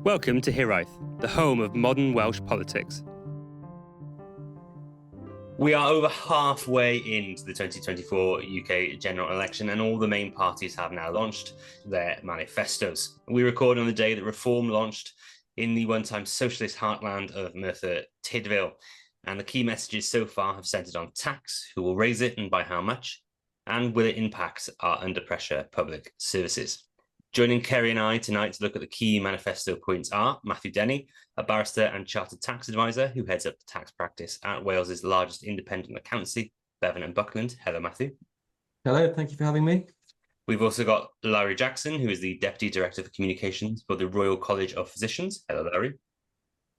Welcome to Hiraeth, the home of modern Welsh politics. We are over halfway into the 2024 UK general election, and all the main parties have now launched their manifestos. We record on the day that Reform launched in the one-time socialist heartland of Merthyr Tydfil, and the key messages so far have centred on tax, who will raise it and by how much, and will it impact our under-pressure public services. Joining Kerry and I tonight to look at the key manifesto points are Matthew Denny, a barrister and chartered tax advisor who heads up the tax practice at Wales's largest independent accountancy, Bevan and Buckland. Hello, Matthew. Hello, thank you for having me. We've also got Larry Jackson, who is the Deputy Director for Communications for the Royal College of Physicians. Hello, Larry.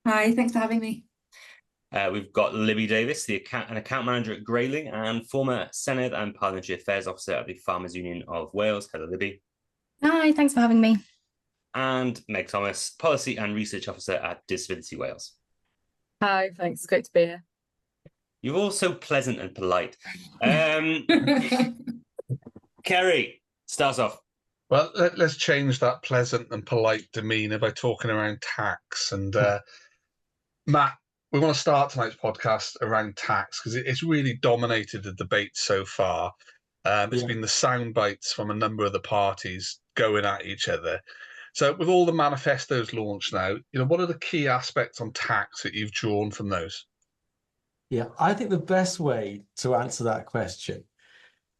Hi, thanks for having me. We've got Libby Davis, an account manager at Grayling and former Senedd and Parliamentary Affairs Officer at the Farmers Union of Wales. Hello, Libby. Hi, thanks for having me. And Meg Thomas, Policy and Research Officer at Disability Wales. Hi, thanks. It's great to be here. You're all so pleasant and polite. Kerry, starts off. Well, let's change that pleasant and polite demeanour by talking around tax. And Matt, we want to start tonight's podcast around tax because it's really dominated the debate so far. It's been the sound bites from a number of the parties going at each other. So with all the manifestos launched now, what are the key aspects on tax that you've drawn from those? Yeah, I think the best way to answer that question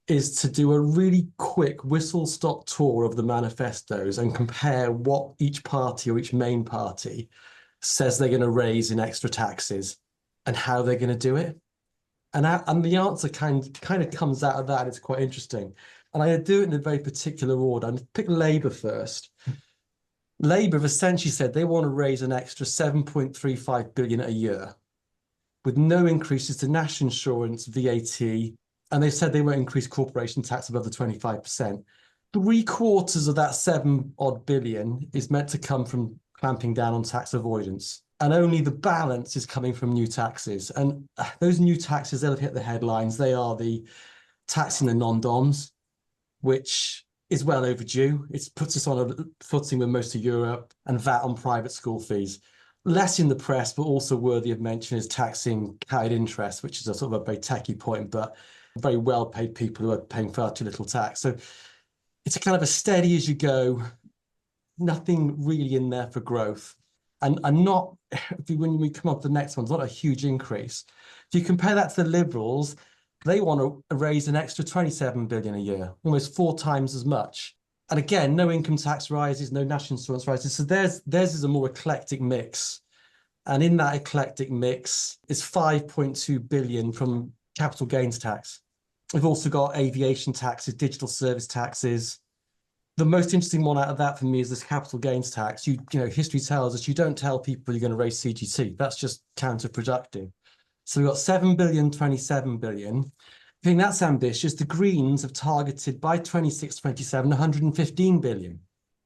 is to do a really quick whistle-stop tour of the manifestos and compare what each party or each main party says they're going to raise in extra taxes and how they're going to do it. And the answer kind of comes out of that. It's quite interesting. And I do it in a very particular order. I'm going to pick Labour first. Labour have essentially said they want to raise an extra 7.35 billion a year with no increases to national insurance, VAT, and they've said they won't increase corporation tax above the 25%. 3/4 of that 7-odd billion is meant to come from clamping down on tax avoidance. And only the balance is coming from new taxes. And those new taxes, they'll hit the headlines. They are the taxing the non-doms, which is well overdue. It puts us on a footing with most of Europe, and VAT on private school fees. Less in the press, but also worthy of mention is taxing carried interest, which is a sort of a very techie point, but very well-paid people who are paying far too little tax. So it's a kind of a steady as you go, nothing really in there for growth. And not, when we come up to the next one, it's not a huge increase. If you compare that to the Liberals, they want to raise an extra 27 billion a year, almost 4 times as much. And again, no income tax rises, no national insurance rises. So theirs is a more eclectic mix. And in that eclectic mix is 5.2 billion from capital gains tax. We've also got aviation taxes, digital service taxes. The most interesting one out of that for me is this capital gains tax. History tells us you don't tell people you're going to raise CGT. That's just counterproductive. So we've got 7 billion, 27 billion. I think that's ambitious. The Greens have targeted by 26-27, 115 billion.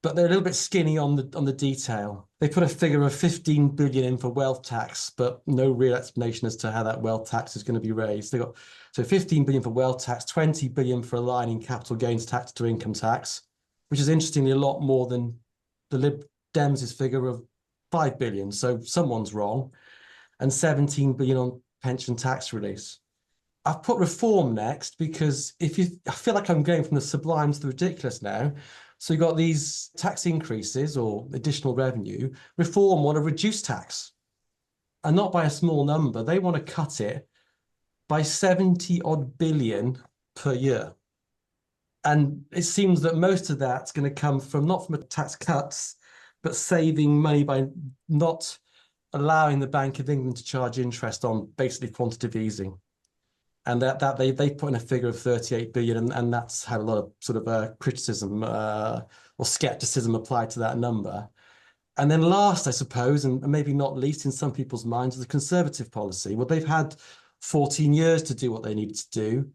But they're a little bit skinny on the detail. They put a figure of 15 billion in for wealth tax, but no real explanation as to how that wealth tax is going to be raised. They've got 15 billion for wealth tax, 20 billion for aligning capital gains tax to income tax, which is interestingly a lot more than the Lib Dems' figure of 5 billion. So someone's wrong. And 17 billion on pension tax release. I've put reform next because I feel like I'm going from the sublime to the ridiculous now. So you've got these tax increases or additional revenue. Reform want to reduce tax, and not by a small number. They want to cut it by 70-odd billion per year. And it seems that most of that's going to come not from tax cuts, but saving money by not allowing the Bank of England to charge interest on basically quantitative easing. And that they put in a figure of 38 billion, and that's had a lot of sort of criticism or skepticism applied to that number. And then last, I suppose, and maybe not least in some people's minds, is the Conservative policy. Well, they've had 14 years to do what they needed to do.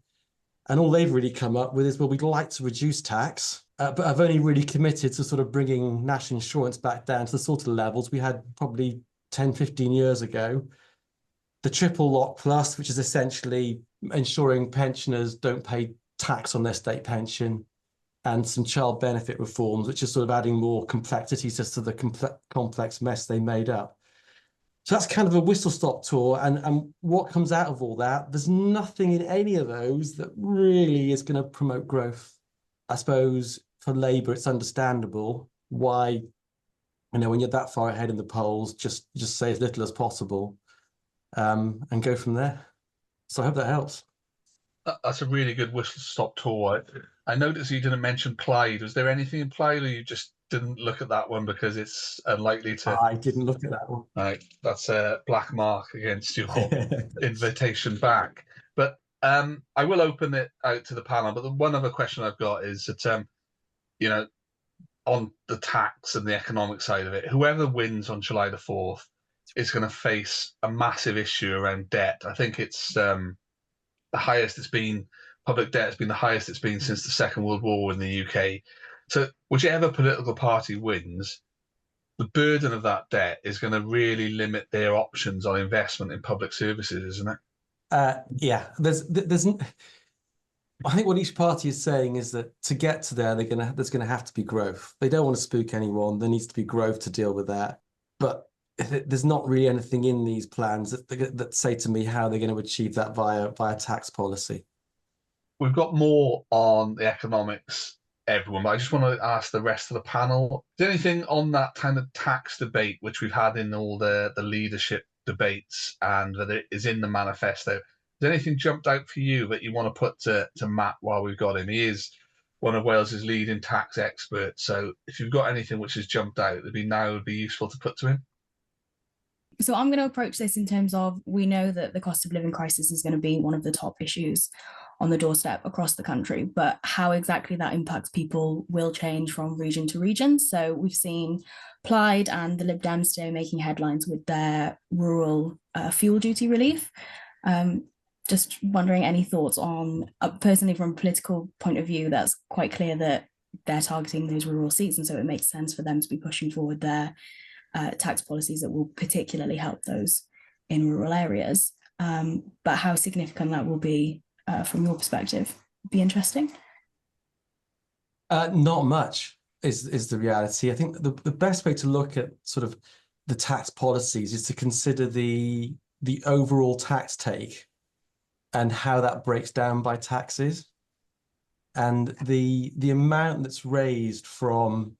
And all they've really come up with is, well, we'd like to reduce tax, but I've only really committed to sort of bringing national insurance back down to the sort of levels we had probably 10, 15 years ago. The triple lock plus, which is essentially ensuring pensioners don't pay tax on their state pension. and some child benefit reforms, which is sort of adding more complexities just to the complex mess they made up. So that's kind of a whistle-stop tour. And what comes out of all that, there's nothing in any of those that really is going to promote growth. I suppose for Labour, it's understandable why, when you're that far ahead in the polls, just say as little as possible, and go from there. So I hope that helps. That's a really good whistle-stop tour. I noticed you didn't mention Plaid. Was there anything in Plaid, or you just didn't look at that one because it's unlikely to? I didn't look at that one. Right, that's a black mark against your invitation back. But I will open it out to the panel. But the one other question I've got is that, on the tax and the economic side of it, whoever wins on July the 4th is going to face a massive issue around debt. I think it's the highest it's been. Public debt has been the highest it's been since the Second World War in the UK. So whichever political party wins, the burden of that debt is going to really limit their options on investment in public services, isn't it? Yeah, there's I think what each party is saying is that to get to there, there's going to have to be growth. They don't want to spook anyone. There needs to be growth to deal with that. But there's not really anything in these plans that say to me how they're going to achieve that via tax policy. We've got more on the economics, everyone, but I just want to ask the rest of the panel, is there anything on that kind of tax debate, which we've had in all the leadership debates and that it is in the manifesto, has anything jumped out for you that you want to put to Matt while we've got him? He is one of Wales's leading tax experts. So if you've got anything which has jumped out, would be useful to put to him. So I'm going to approach this in terms of, we know that the cost of living crisis is going to be one of the top issues on the doorstep across the country, but how exactly that impacts people will change from region to region. So we've seen Plaid and the Lib Dems today making headlines with their rural fuel duty relief. Just wondering, any thoughts on, personally from a political point of view, that's quite clear that they're targeting those rural seats, and so it makes sense for them to be pushing forward their tax policies that will particularly help those in rural areas. But how significant that will be from your perspective would be interesting. Not much is the reality. I think the best way to look at sort of the tax policies is to consider the overall tax take and how that breaks down by taxes. And the amount that's raised from,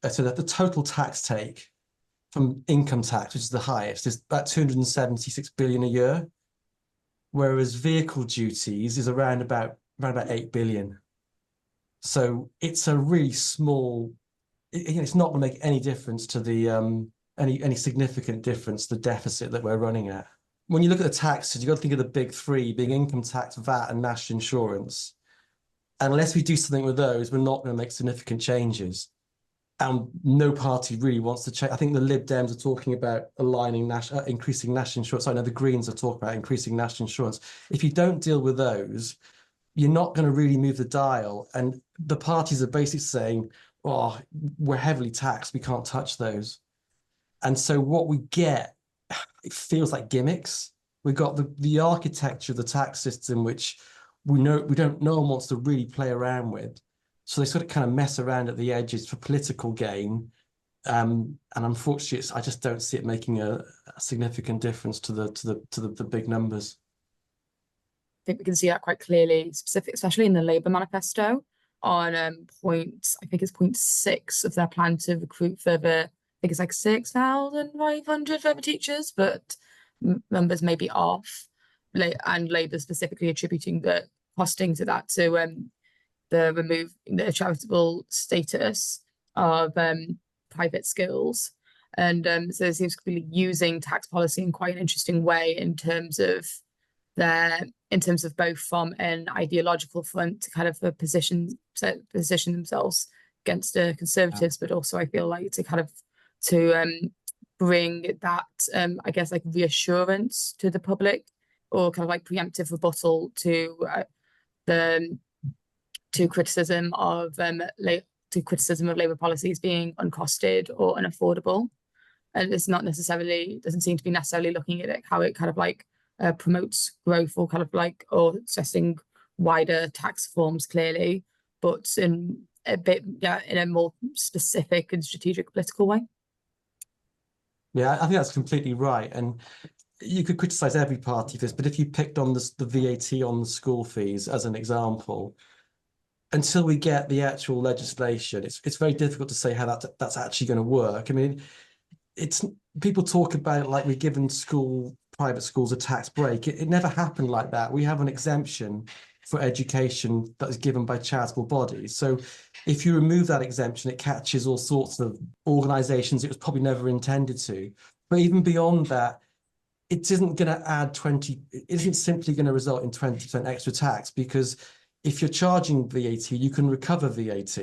so that the total tax take from income tax, which is the highest, is about 276 billion a year, whereas vehicle duties is around about 8 billion. So it's a really small, it's not going to make any difference to the any significant difference to the deficit that we're running at. When you look at the taxes, you've got to think of the big three being income tax, VAT, and national insurance. Unless we do something with those, we're not going to make significant changes. And no party really wants to change. I think the Lib Dems are talking about aligning increasing national insurance. I know the Greens are talking about increasing national insurance. If you don't deal with those, you're not going to really move the dial. And the parties are basically saying, oh, we're heavily taxed, we can't touch those. And so what we get, it feels like gimmicks. We've got the architecture of the tax system, which no one wants to really play around with. So they sort of kind of mess around at the edges for political gain. And unfortunately, I just don't see it making a significant difference to the big numbers. I think we can see that quite clearly, especially in the Labour manifesto on point 6 of their plan to recruit further, I think it's like 6,500 further teachers, but numbers may be off. And Labour specifically attributing the costing to that, to the charitable status of private schools. And so it seems to be using tax policy in quite an interesting way in terms of both from an ideological front to kind of position themselves against the Conservatives, but also I feel like to bring that I guess like reassurance to the public, or kind of like preemptive rebuttal to criticism of Labour policies being uncosted or unaffordable. And it's not necessarily, doesn't seem to be necessarily looking at it how it kind of like promotes growth, or kind of like, or assessing wider tax reforms clearly, but in a bit, in a more specific and strategic political way. Yeah, I think that's completely right. And you could criticize every party for this, but if you picked on the VAT on the school fees as an example, until we get the actual legislation, it's very difficult to say how that's actually going to work. I mean, it's people talk about it like we're giving private schools a tax break. It never happened like that. We have an exemption for education that is given by charitable bodies. So if you remove that exemption, it catches all sorts of organizations it was probably never intended to. But even beyond that, it isn't going to add it isn't simply going to result in 20% extra tax, because if you're charging VAT, you can recover VAT.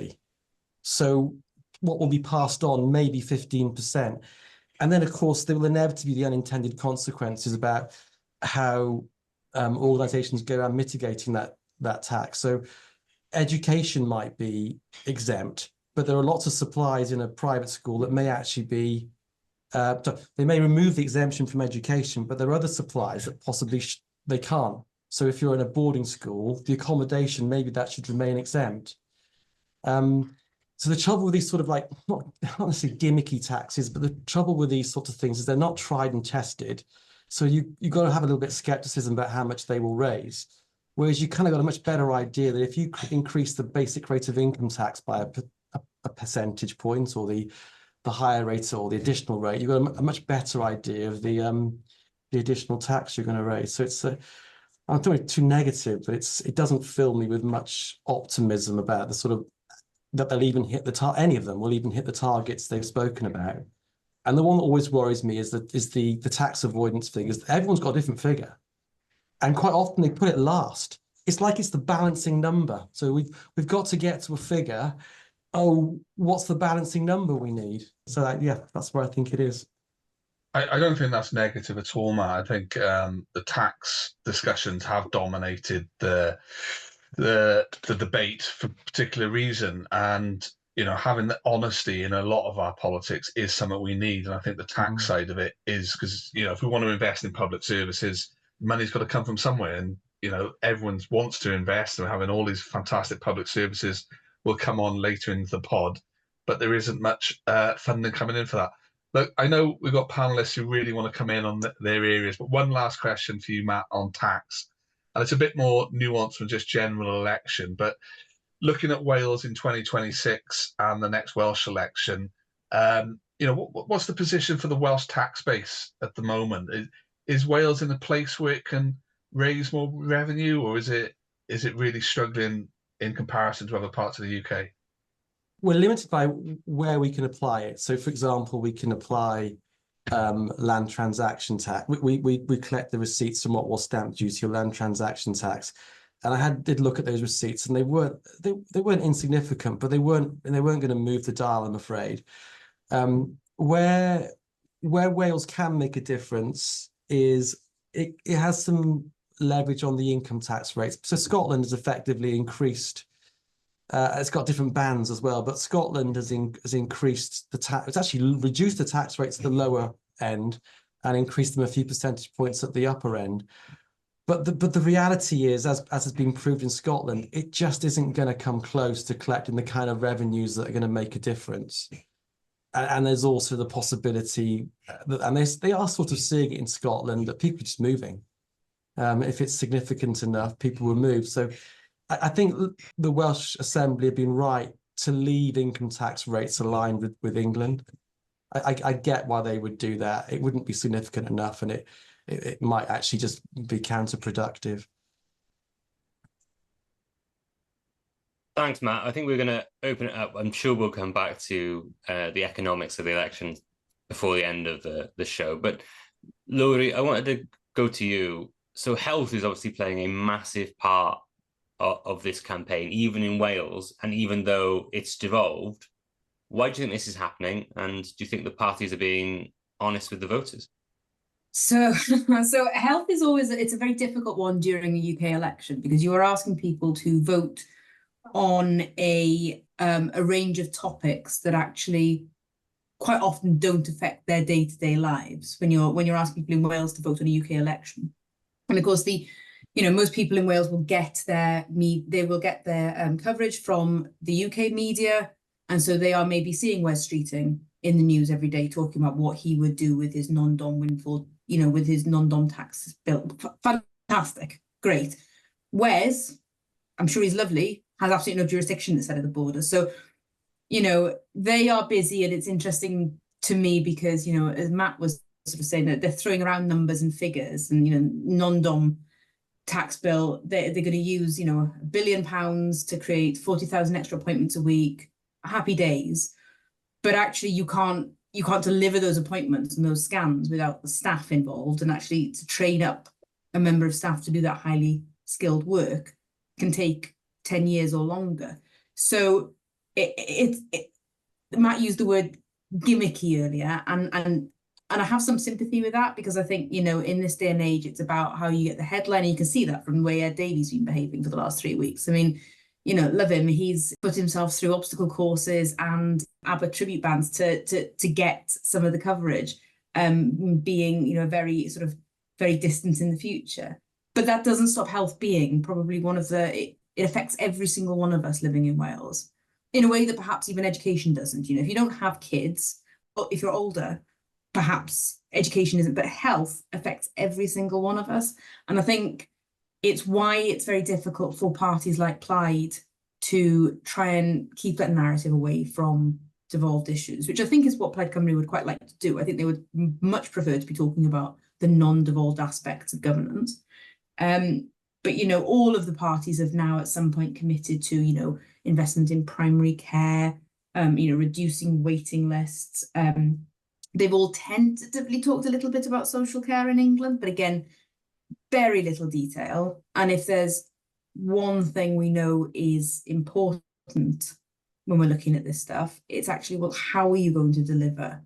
So what will be passed on may be 15%. And then, of course, there will inevitably be the unintended consequences about how organizations go around mitigating that tax. So education might be exempt, but there are lots of supplies in a private school that may actually be, they may remove the exemption from education, but there are other supplies that possibly they can't. So if you're in a boarding school, the accommodation, maybe that should remain exempt. So the trouble with these sort of like, not necessarily gimmicky taxes, but the trouble with these sorts of things is they're not tried and tested. So you've got to have a little bit of skepticism about how much they will raise. Whereas you kind of got a much better idea that if you increase the basic rate of income tax by a percentage point, or the higher rate or the additional rate, you've got a much better idea of the additional tax you're going to raise. So it's I'm not doing too negative, but it doesn't fill me with much optimism about the sort of that they'll even hit any of them will even hit the targets they've spoken about. And the one that always worries me is the tax avoidance figures. Everyone's got a different figure, and quite often they put it last. It's like it's the balancing number. So we've got to get to a figure. Oh, what's the balancing number we need? So that's where I think it is. I don't think that's negative at all, Matt. I think the tax discussions have dominated the debate for a particular reason, and having the honesty in a lot of our politics is something we need. And I think the tax side of it is because if we want to invest in public services, money's got to come from somewhere, and everyone wants to invest, and having all these fantastic public services will come on later into the pod, but there isn't much funding coming in for that. Look, I know we've got panelists who really want to come in on their areas, but one last question for you, Matt, on tax. And it's a bit more nuanced than just general election, but looking at Wales in 2026 and the next Welsh election, what's the position for the Welsh tax base at the moment? Is Wales in a place where it can raise more revenue, or is it really struggling in comparison to other parts of the UK? We're limited by where we can apply it. So, for example, we can apply land transaction tax. We collect the receipts from what was stamp duty or land transaction tax, and I did look at those receipts, and they weren't insignificant, but they weren't going to move the dial, I'm afraid. Where Wales can make a difference is it has some leverage on the income tax rates. So Scotland has effectively increased. It's got different bands as well, but Scotland has increased the tax. It's actually reduced the tax rates at the lower end and increased them a few percentage points at the upper end. But the reality is, as has been proved in Scotland, it just isn't going to come close to collecting the kind of revenues that are going to make a difference. And there's also the possibility that, and they are sort of seeing it in Scotland, that people are just moving. If it's significant enough, people will move. So I think the Welsh Assembly have been right to leave income tax rates aligned with England. I get why they would do that. It wouldn't be significant enough, and it might actually just be counterproductive. Thanks, Matt. I think we're going to open it up. I'm sure we'll come back to the economics of the election before the end of the show. But Laurie, I wanted to go to you. So health is obviously playing a massive part of this campaign, even in Wales, and even though it's devolved. Why do you think this is happening? And do you think the parties are being honest with the voters? So health is it's a very difficult one during a UK election, because you are asking people to vote on a range of topics that actually quite often don't affect their day-to-day lives when you're asking people in Wales to vote on a UK election. And of course, the you know, most people in Wales will get their coverage from the UK media, and so they are maybe seeing Wes Streeting in the news every day talking about what he would do with his non-dom windfall, you know, with his non-dom tax bill. Fantastic, great. Wes, I'm sure he's lovely, has absolutely no jurisdiction this side of the border. So, you know, they are busy, and it's interesting to me because, you know, as Matt was sort of saying, that they're throwing around numbers and figures, and, you know, non-dom tax bill, they're going to use, you know, £1 billion to create 40,000 extra appointments a week. Happy days. But actually you can't deliver those appointments and those scans without the staff involved, and actually to train up a member of staff to do that highly skilled work can take 10 years or longer. So Matt used the word gimmicky earlier, and I have some sympathy with that, because I think, you know, in this day and age, it's about how you get the headline. And you can see that from the way Ed Davey's been behaving for the last 3 weeks. I mean, you know, love him. He's put himself through obstacle courses and ABBA tribute bands to get some of the coverage, being, you know, very distant in the future. But that doesn't stop health being probably one of it affects every single one of us living in Wales in a way that perhaps even education doesn't. You know, if you don't have kids, or if you're older, perhaps education isn't, but health affects every single one of us. And I think it's why it's very difficult for parties like Plaid to try and keep that narrative away from devolved issues, which I think is what Plaid Cymru would quite like to do. I think they would much prefer to be talking about the non-devolved aspects of governance. But, you know, all of the parties have now at some point committed to, you know, investment in primary care, you know, reducing waiting lists. They've all tentatively talked a little bit about social care in England, but again, very little detail. And if there's one thing we know is important when we're looking at this stuff, it's actually, well, how are you going to deliver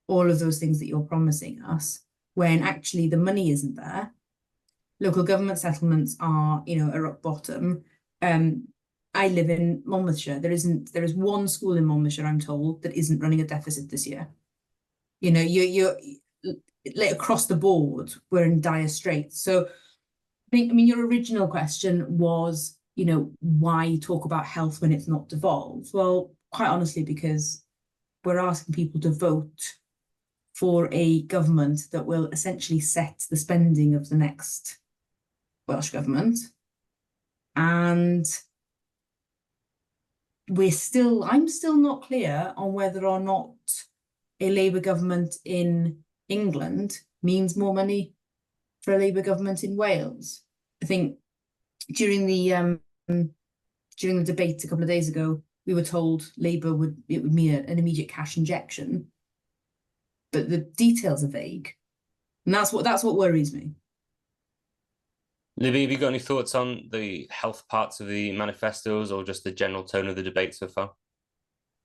all of those things that you're promising us when actually the money isn't there? Local government settlements are, you know, a rock bottom. I live in Monmouthshire. There is one school in Monmouthshire, I'm told, that isn't running a deficit this year. You know, you're like across the board, we're in dire straits. So I mean, your original question was, you know, why talk about health when it's not devolved? Well, quite honestly, because we're asking people to vote for a government that will essentially set the spending of the next Welsh government. And I'm still not clear on whether or not a Labour government in England means more money for a Labour government in Wales. I think during the debate a couple of days ago, we were told Labour would mean an immediate cash injection, but the details are vague, and that's what worries me. Libby, have you got any thoughts on the health parts of the manifestos, or just the general tone of the debate so far?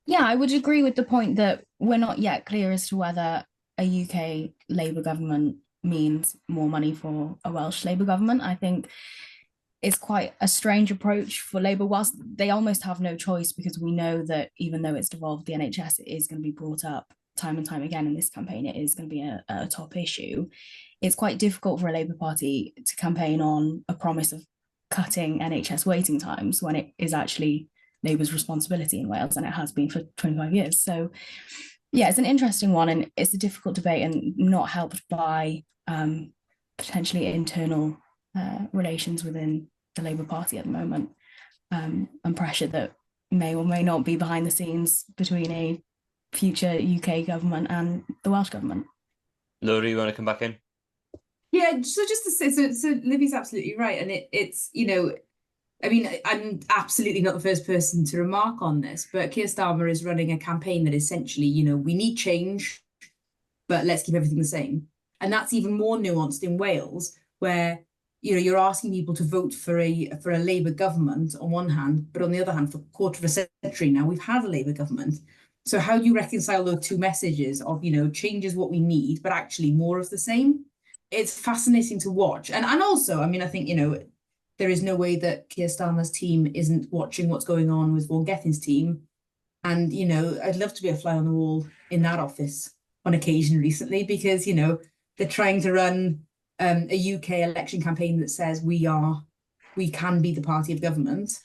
Yeah, I would agree with the point that we're not yet clear as to whether a UK Labour government means more money for a Welsh Labour government. I think it's quite a strange approach for Labour, whilst they almost have no choice, because we know that even though it's devolved the NHS, it is going to be brought up time and time again in this campaign. It is going to be a top issue. It's quite difficult for a Labour Party to campaign on a promise of cutting NHS waiting times when it is actually Labour's responsibility in Wales, and it has been for 25 years. So yeah, it's an interesting one, and it's a difficult debate, and not helped by potentially internal relations within the Labour Party at the moment, and pressure that may or may not be behind the scenes between a future UK government and the Welsh government. Laura, you want to come back in? Yeah, so just to say, so Libby's absolutely right, and it's, you know, I mean, I'm absolutely not the first person to remark on this, but Keir Starmer is running a campaign that essentially, you know, we need change, but let's keep everything the same. And that's even more nuanced in Wales, where, you know, you're asking people to vote for a Labour government on one hand, but on the other hand, for a quarter of a century now, we've had a Labour government. So how do you reconcile those two messages of, you know, change is what we need, but actually more of the same? It's fascinating to watch. And also, I mean, I think, you know, there is no way that Keir Starmer's team isn't watching what's going on with Vaughan Gething's team. And, you know, I'd love to be a fly on the wall in that office on occasion recently, because, you know, they're trying to run a UK election campaign that says we can be the party of government.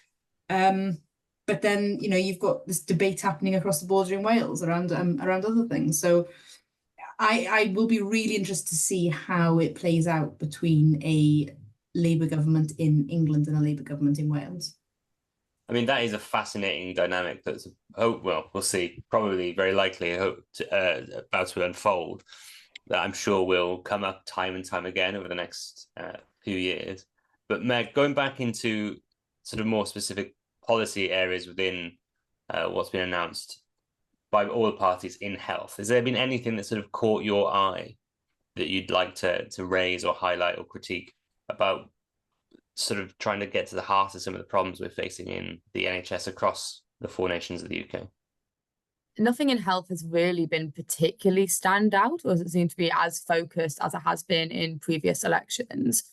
But then, you know, you've got this debate happening across the border in Wales around other things. So I will be really interested to see how it plays out between a Labour government in England and a Labour government in Wales. I mean, that is a fascinating dynamic that's, well, we'll see, probably very likely about to unfold, that I'm sure will come up time and time again over the next few years. But Meg, going back into sort of more specific policy areas within what's been announced by all the parties in health, has there been anything that sort of caught your eye that you'd like to raise or highlight or critique about sort of trying to get to the heart of some of the problems we're facing in the NHS across the 4 nations of the UK? Nothing in health has really been particularly stand out, or doesn't seem to be as focused as it has been in previous elections.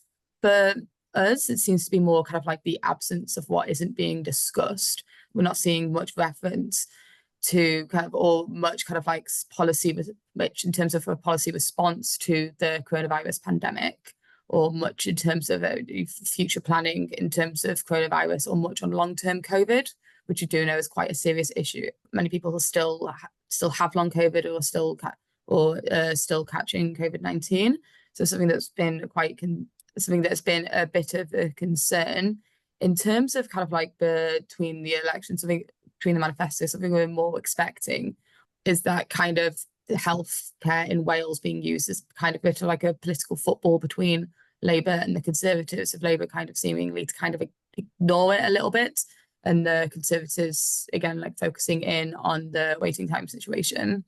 For us, it seems to be more kind of like the absence of what isn't being discussed. We're not seeing much reference to kind of, or much kind of like policy, which in terms of a policy response to the coronavirus pandemic, or much in terms of future planning in terms of coronavirus, or much on long-term COVID, which you do know is quite a serious issue. Many people still have long COVID or still catching COVID-19. So something that's been something that's been a bit of a concern in terms of kind of like between the elections, something between the manifesto, something we're more expecting is that kind of healthcare in Wales being used as kind of a bit of like a political football between Labour and the Conservatives, of Labour kind of seemingly to kind of ignore it a little bit, and the Conservatives again like focusing in on the waiting time situation.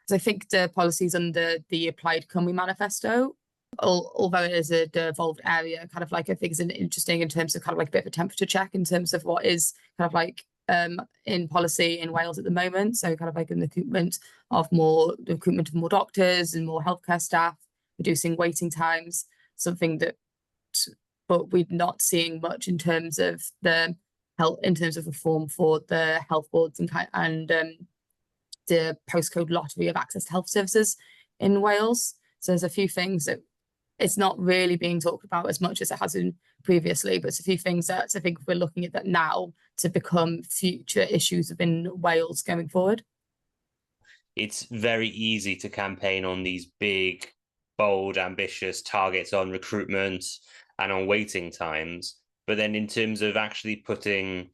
So I think the policies under the Applied Cymru manifesto, although it is a devolved area, kind of like I think is an interesting in terms of kind of like a bit of a temperature check in terms of what is kind of like in policy in Wales at the moment. So kind of like in the recruitment of more doctors and more healthcare staff, reducing waiting times, something that, but we're not seeing much in terms of the health, in terms of reform for the health boards and the postcode lottery of access to health services in Wales. So there's a few things that it's not really being talked about as much as it has been previously, but it's a few things that I think we're looking at that now to become future issues within Wales going forward. It's very easy to campaign on these big, bold, ambitious targets on recruitment and on waiting times. But then in terms of actually putting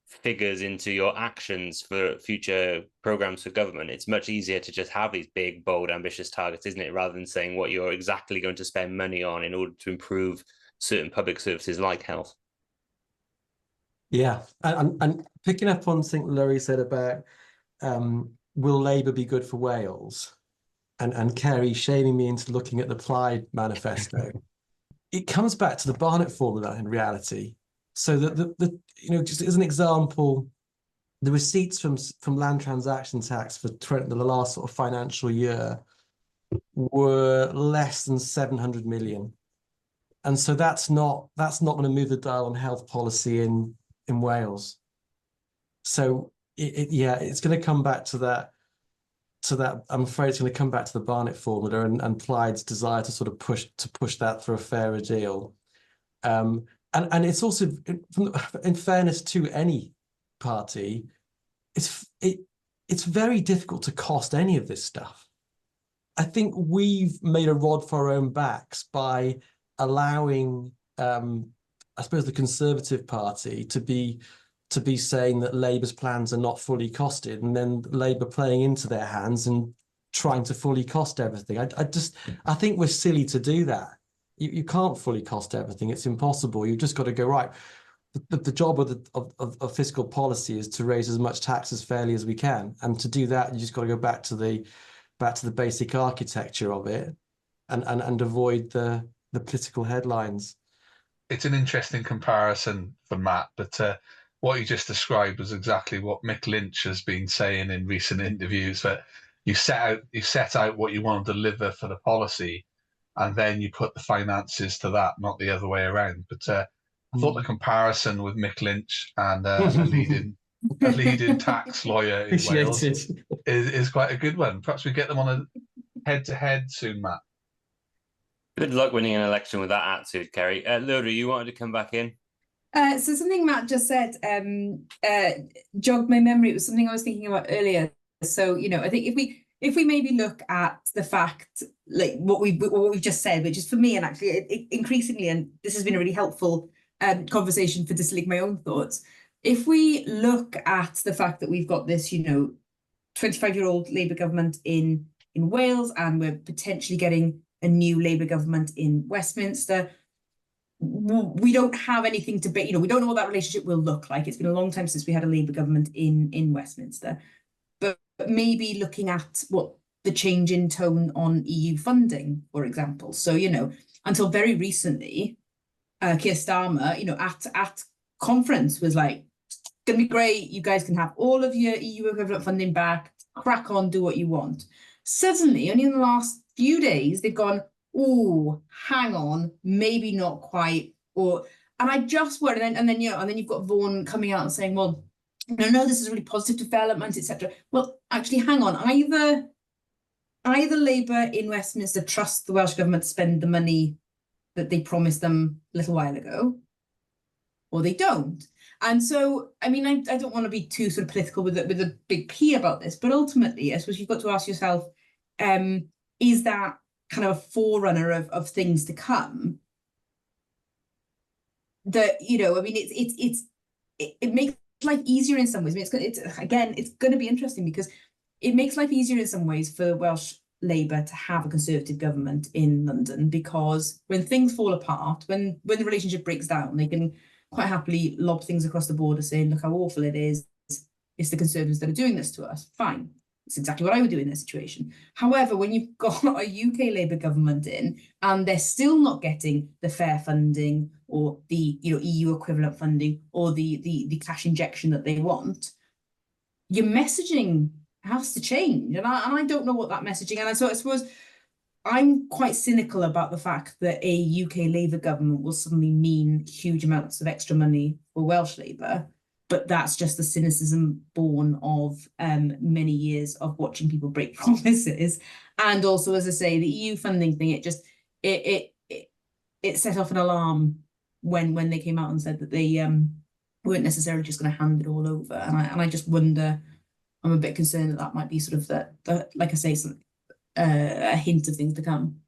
figures into your actions for future programs for government, it's much easier to just have these big, bold, ambitious targets, isn't it? Rather than saying what you're exactly going to spend money on in order to improve certain public services like health. Yeah, and picking up on something Laurie said about will Labour be good for Wales, and Kerry shaming me into looking at the Plaid manifesto, it comes back to the Barnett formula in reality. So that the you know, just as an example, the receipts from land transaction tax for the last sort of financial year were less than 700 million, and so that's not going to move the dial on health policy in Wales. So it's going to come back to that. I'm afraid it's going to come back to the Barnett formula and Plaid's desire to sort of push that for a fairer deal. And it's also, in fairness to any party, it's very difficult to cost any of this stuff. I think we've made a rod for our own backs by allowing, I suppose, the Conservative Party to be saying that Labour's plans are not fully costed, and then Labour playing into their hands and trying to fully cost everything. I think we're silly to do that. You can't fully cost everything. It's impossible. You've just got to go, right. The job of fiscal policy is to raise as much tax as fairly as we can, and to do that, you just got to go back to the basic architecture of it, and avoid the political headlines. It's an interesting comparison for Matt, but what you just described was exactly what Mick Lynch has been saying in recent interviews, that you set out what you want to deliver for the policy, and then you put the finances to that, not the other way around. But I thought the comparison with Mick Lynch and a leading tax lawyer in Wales is quite a good one. Perhaps we get them on a head-to-head soon, Matt. Good luck winning an election with that attitude, Kerry. Laura, you wanted to come back in? So something Matt just said jogged my memory. It was something I was thinking about earlier. So, you know, I think if we maybe look at the fact, like what we've just said, which is for me, and actually it increasingly, and this has been a really helpful conversation for distilling my own thoughts. If we look at the fact that we've got this, you know, 25-year-old Labour government in Wales, and we're potentially getting a new Labour government in Westminster, we don't have anything to be, you know, we don't know what that relationship will look like. It's been a long time since we had a Labour government in Westminster, but maybe looking at what the change in tone on EU funding, for example. So, you know, until very recently, Keir Starmer, you know, at conference was like, it's gonna be great, you guys can have all of your EU equivalent funding back, crack on, do what you want. Suddenly, only in the last few days, they've gone, oh, hang on, maybe not quite, and I just worry, and then you know, and then you've got Vaughan coming out and saying, well, no, this is a really positive development, etc. Well, actually, hang on, either Labour in Westminster trust the Welsh government to spend the money that they promised them a little while ago, or they don't. And so, I mean, I don't want to be too sort of political with a big P about this, but ultimately, I suppose you've got to ask yourself, is that kind of a forerunner of things to come? That, you know, I mean, it makes life easier in some ways. I mean, it's going to be interesting because it makes life easier in some ways for Welsh Labour to have a Conservative government in London, because when things fall apart, when the relationship breaks down, they can quite happily lob things across the border saying, look how awful it is. It's the Conservatives that are doing this to us. Fine. It's exactly what I would do in this situation. However, when you've got a UK Labour government in and they're still not getting the fair funding or the, you know, EU equivalent funding or the cash injection that they want, your messaging has to change. And I don't know what that messaging, and so I suppose I'm quite cynical about the fact that a UK Labour government will suddenly mean huge amounts of extra money for Welsh Labour. But that's just the cynicism born of many years of watching people break promises. And also, as I say, the EU funding thing, it set off an alarm when they came out and said that they weren't necessarily just going to hand it all over. And I just wonder, I'm a bit concerned that might be sort of the like I say, a hint of things to come.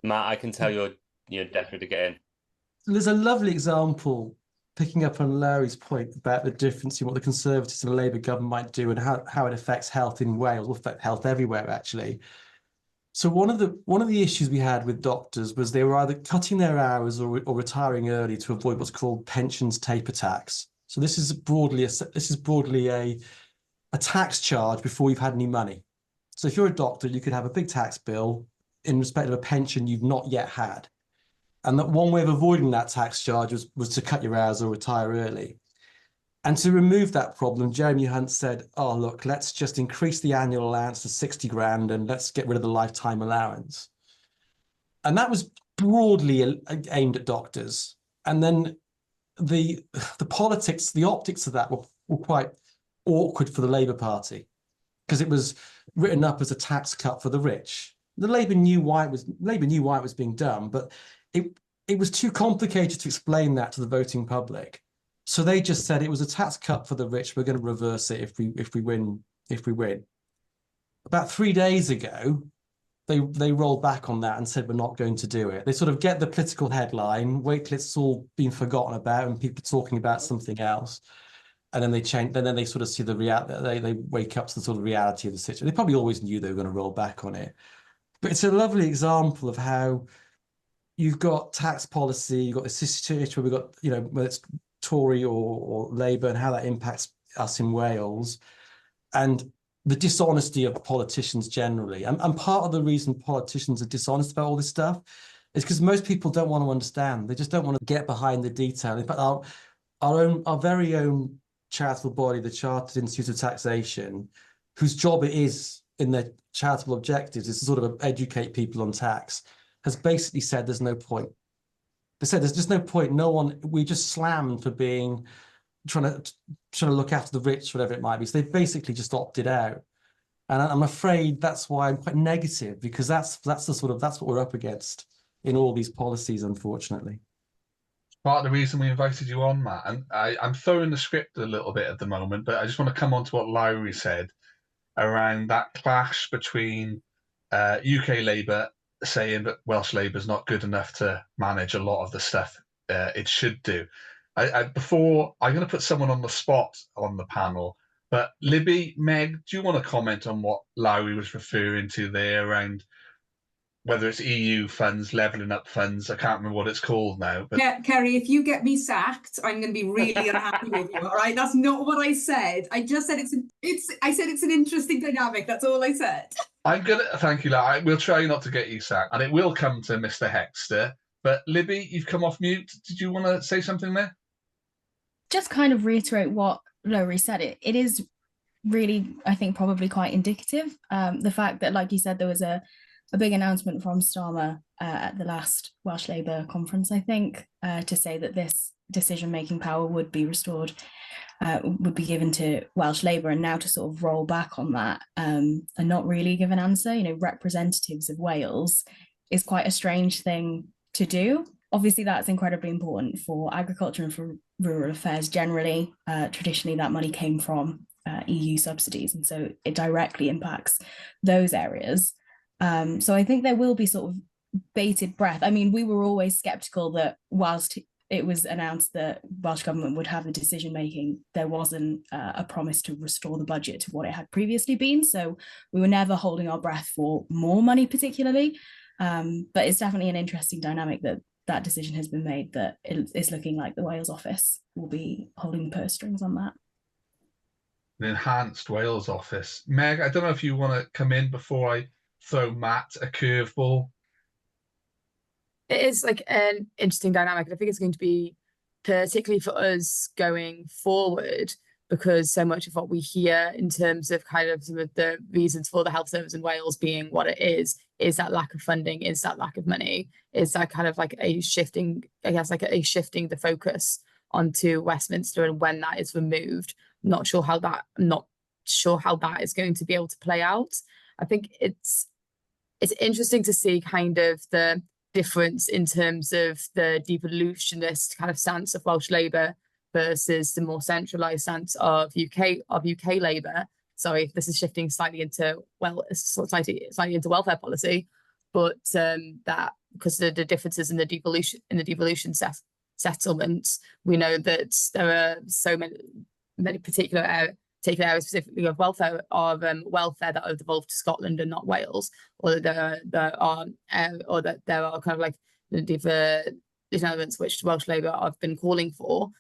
Matt, I can tell you're definitely to get in. There's a lovely example, picking up on Larry's point about the difference in what the Conservatives and the Labour government might do and how it affects health in Wales, will affect health everywhere, actually. So one of the issues we had with doctors was they were either cutting their hours or retiring early to avoid what's called pensions taper tax. So this is broadly a tax charge before you've had any money. So if you're a doctor, you could have a big tax bill in respect of a pension you've not yet had. And that one way of avoiding that tax charge was to cut your hours or retire early. And to remove that problem, Jeremy Hunt said, oh, look, let's just increase the annual allowance to 60 grand and let's get rid of the lifetime allowance. And that was broadly aimed at doctors. And then the politics, the optics of that were quite awkward for the Labour Party, because it was written up as a tax cut for the rich. The Labour knew why it was being done, but it was too complicated to explain that to the voting public. So they just said it was a tax cut for the rich. We're going to reverse it if we win. About 3 days ago, they rolled back on that and said we're not going to do it. They sort of get the political headline, wait till it's all been forgotten about and people talking about something else, and then they change. And then they sort of see the reality. They wake up to the sort of reality of the situation. They probably always knew they were going to roll back on it, but it's a lovely example of how you've got tax policy, you've got this situation where we've got, you know, whether it's Tory or Labour, and how that impacts us in Wales, and the dishonesty of politicians generally. And part of the reason politicians are dishonest about all this stuff is because most people don't want to understand. They just don't want to get behind the detail. In fact, our very own charitable body, the Chartered Institute of Taxation, whose job it is in their charitable objectives is to sort of educate people on tax, has basically said there's no point. They said there's just no point. We just slammed for trying to look after the rich, whatever it might be. So they basically just opted out. And I'm afraid that's why I'm quite negative, because that's what we're up against. in all these policies, unfortunately. Part of the reason we invited you on, Matt, and I'm throwing the script a little bit at the moment, but I just want to come on to what Lowry said around that clash between UK Labour saying that Welsh Labour is not good enough to manage a lot of the stuff it should do. Before I'm going to put someone on the spot on the panel, but Libby, Meg, do you want to comment on what Lowry was referring to there around whether it's EU funds, levelling up funds? I can't remember what it's called now. But Yeah, Kerry, if you get me sacked, I'm going to be really unhappy with you. All right, that's not what I said. I just said I said it's an interesting dynamic. That's all I said. I'm gonna thank you, Larry. We'll try not to get you sacked, and it will come to Mr. Hexter. But Libby, you've come off mute. Did you want to say something there? Just kind of reiterate what Lowry said. It is really, I think, probably quite indicative. The fact that, like you said, there was a big announcement from Starmer at the last Welsh Labour conference, I think, to say that this decision-making power would be restored, would be given to Welsh Labour, and now to sort of roll back on that and not really give an answer. You know, representatives of Wales is quite a strange thing to do. Obviously, that's incredibly important for agriculture and for rural affairs generally. Traditionally, that money came from EU subsidies, and so it directly impacts those areas. So I think there will be sort of bated breath. I mean, we were always sceptical that whilst it was announced that Welsh Government would have the decision making, there wasn't a promise to restore the budget to what it had previously been. So we were never holding our breath for more money particularly. But it's definitely an interesting dynamic that that decision has been made, that it's looking like the Wales office will be holding purse strings on that. An enhanced Wales office. Meg, I don't know if you want to come in before I throw Matt a curveball. It is like an interesting dynamic. I think it's going to be particularly for us going forward, because so much of what we hear in terms of kind of some of the reasons for the health service in Wales being what it is that lack of funding, is that lack of money, is that kind of like a shifting, I guess, like a shifting the focus onto Westminster, and when that is removed, I'm not sure how that is going to be able to play out. I think it's interesting to see kind of the difference in terms of the devolutionist kind of stance of Welsh Labour versus the more centralised stance of UK Labour. Sorry, this is shifting slightly into slightly into welfare policy, but that because the differences in the devolution settlements, we know that there are so many particular areas specifically of welfare that are devolved to Scotland and not Wales, or that there are kind of like different elements which Welsh Labour have been calling for.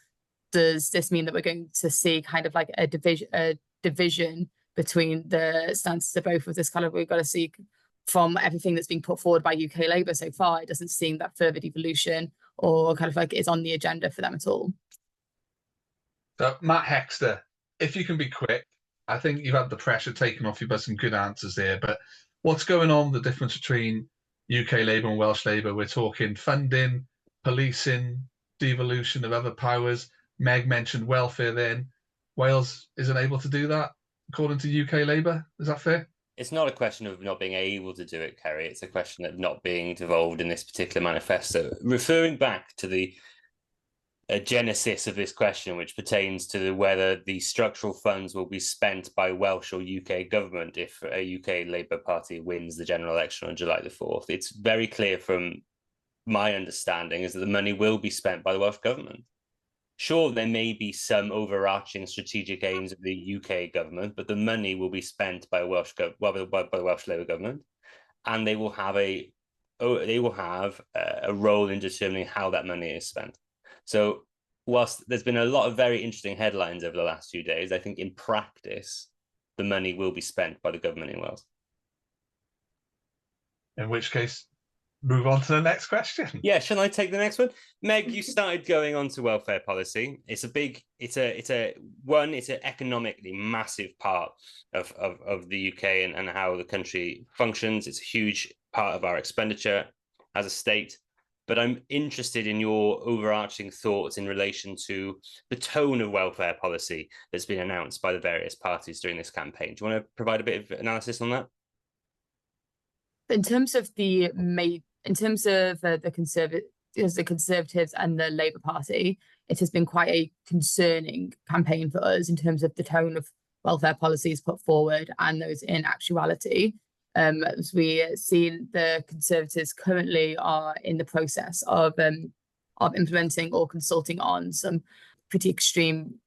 Does this mean that we're going to see kind of like a division between the stances of both of this kind of, we've got to see from everything that's been put forward by UK Labour so far, it doesn't seem that further devolution or kind of like is on the agenda for them at all. So Matt Hexter, if you can be quick, I think you've had the pressure taken off you by some good answers there, but what's going on, the difference between UK Labour and Welsh Labour? We're talking funding, policing, devolution of other powers. Meg mentioned welfare then. Wales isn't able to do that, according to UK Labour. Is that fair? It's not a question of not being able to do it, Kerry. It's a question of not being devolved in this particular manifesto. Referring back to the genesis of this question, which pertains to whether the structural funds will be spent by Welsh or UK government if a UK Labour Party wins the general election on July the 4th. It's very clear from my understanding is that the money will be spent by the Welsh government. Sure, there may be some overarching strategic aims of the UK government, but the money will be spent by the Welsh Labour government, and they will have a role in determining how that money is spent. So, whilst there's been a lot of very interesting headlines over the last few days, I think in practice the money will be spent by the government in Wales. In which case, move on to the next question. Yeah, shall I take the next one? Meg, you started going on to welfare policy. It's an economically massive part of the UK and how the country functions. It's a huge part of our expenditure as a state. But I'm interested in your overarching thoughts in relation to the tone of welfare policy that's been announced by the various parties during this campaign. Do you want to provide a bit of analysis on that? In terms of the in terms of the Conservatives and the Labour Party, it has been quite a concerning campaign for us in terms of the tone of welfare policies put forward and those in actuality. As we seen, the Conservatives currently are in the process of implementing or consulting on some pretty extreme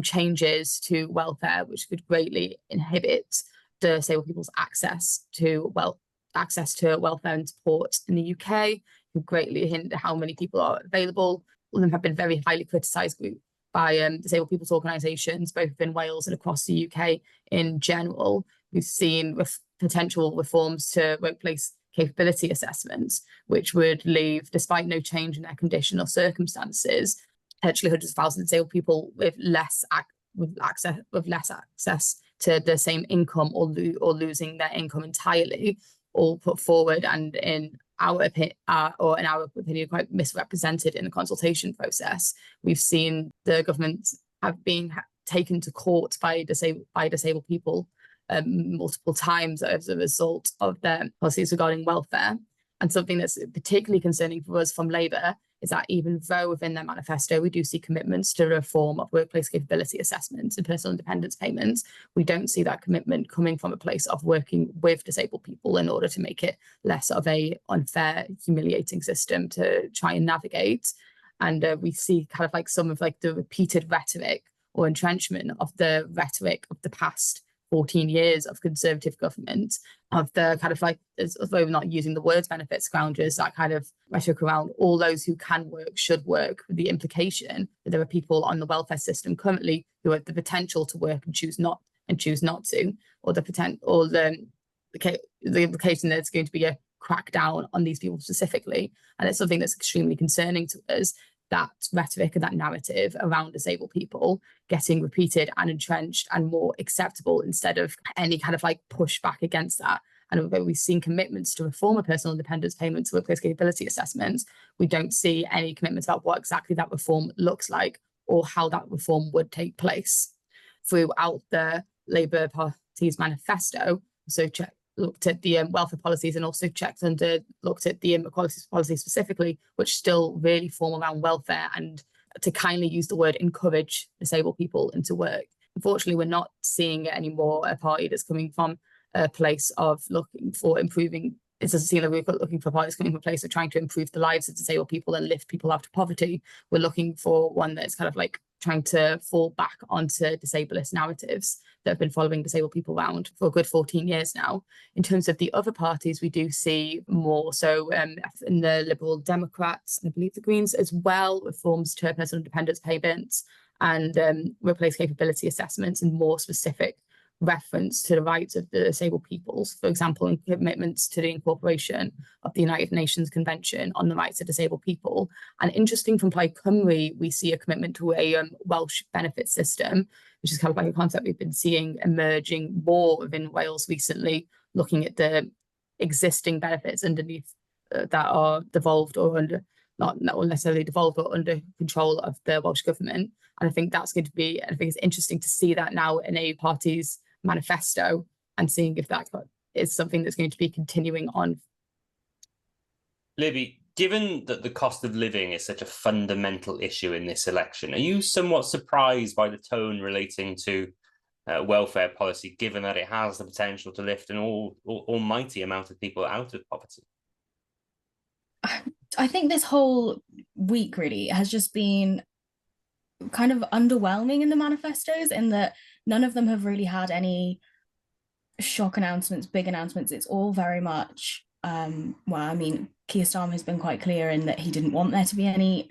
changes to welfare, which could greatly inhibit disabled people's access to welfare and support in the UK, could greatly hinder how many people are available. All of them have been very highly criticised by disabled people's organisations, both in Wales and across the UK in general. We've seen potential reforms to workplace capability assessments, which would leave, despite no change in their condition or circumstances, potentially hundreds of thousands of disabled people with less access to the same income or losing their income entirely, all put forward and in our opinion quite misrepresented in the consultation process. We've seen the government have been taken to court by disabled people multiple times as a result of their policies regarding welfare. And something that's particularly concerning for us from Labour is that even though within their manifesto we do see commitments to reform of workplace capability assessments and personal independence payments, we don't see that commitment coming from a place of working with disabled people in order to make it less of a unfair, humiliating system to try and navigate. And we see kind of like some of like the repeated rhetoric or entrenchment of the rhetoric of the past 14 years of Conservative government, of the kind of like, although we're not using the words benefit scroungers, that kind of rhetoric around all those who can work should work, with the implication that there are people on the welfare system currently who have the potential to work and choose not to, or the implication that it's going to be a crackdown on these people specifically. And it's something that's extremely concerning to us, that rhetoric and that narrative around disabled people getting repeated and entrenched and more acceptable instead of any kind of like pushback against that. And although we've seen commitments to reform a personal independence payment to workplace capability assessments, we don't see any commitments about what exactly that reform looks like or how that reform would take place. Throughout the Labour Party's manifesto, so looked at the welfare policies and also looked at the inequality policy specifically, which still really form around welfare and to kindly use the word encourage disabled people into work. Unfortunately, we're not seeing anymore a party that's coming from a place of looking for improving. It doesn't seem like we're looking for a party that's coming from a place of trying to improve the lives of disabled people and lift people out of poverty. We're looking for one that's kind of like trying to fall back onto disableist narratives that have been following disabled people around for a good 14 years now. In terms of the other parties, we do see more so in the Liberal Democrats, and I believe the Greens as well, reforms to personal independence payments and workplace capability assessments and more specific reference to the rights of the disabled peoples, for example, in commitments to the incorporation of the United Nations Convention on the Rights of Disabled People. And interesting from Plaid Cymru, we see a commitment to a Welsh benefit system, which is kind of like a concept we've been seeing emerging more within Wales recently, looking at the existing benefits underneath that are devolved or under, not necessarily devolved, but under control of the Welsh government. And I think that's going to be, I think it's interesting to see that now in a party's manifesto and seeing if that is something that's going to be continuing on. Libby, given that the cost of living is such a fundamental issue in this election, are you somewhat surprised by the tone relating to welfare policy, given that it has the potential to lift an almighty amount of people out of poverty? I think this whole week really has just been kind of underwhelming in the manifestos, in that none of them have really had any shock announcements, big announcements. It's all very much, well, I mean, Keir Starmer has been quite clear in that he didn't want there to be any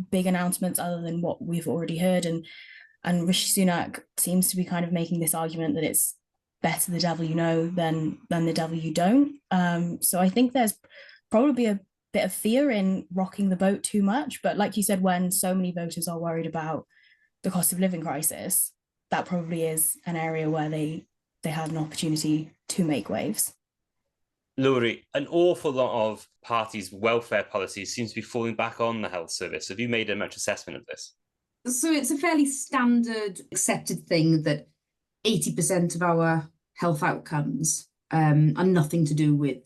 big announcements other than what we've already heard. And Rishi Sunak seems to be kind of making this argument that it's better the devil you know than the devil you don't. So I think there's probably a bit of fear in rocking the boat too much. But like you said, when so many voters are worried about the cost of living crisis, that probably is an area where they had an opportunity to make waves. Laurie, an awful lot of parties' welfare policies seems to be falling back on the health service. Have you made a much assessment of this? So it's a fairly standard accepted thing that 80% of our health outcomes are nothing to do with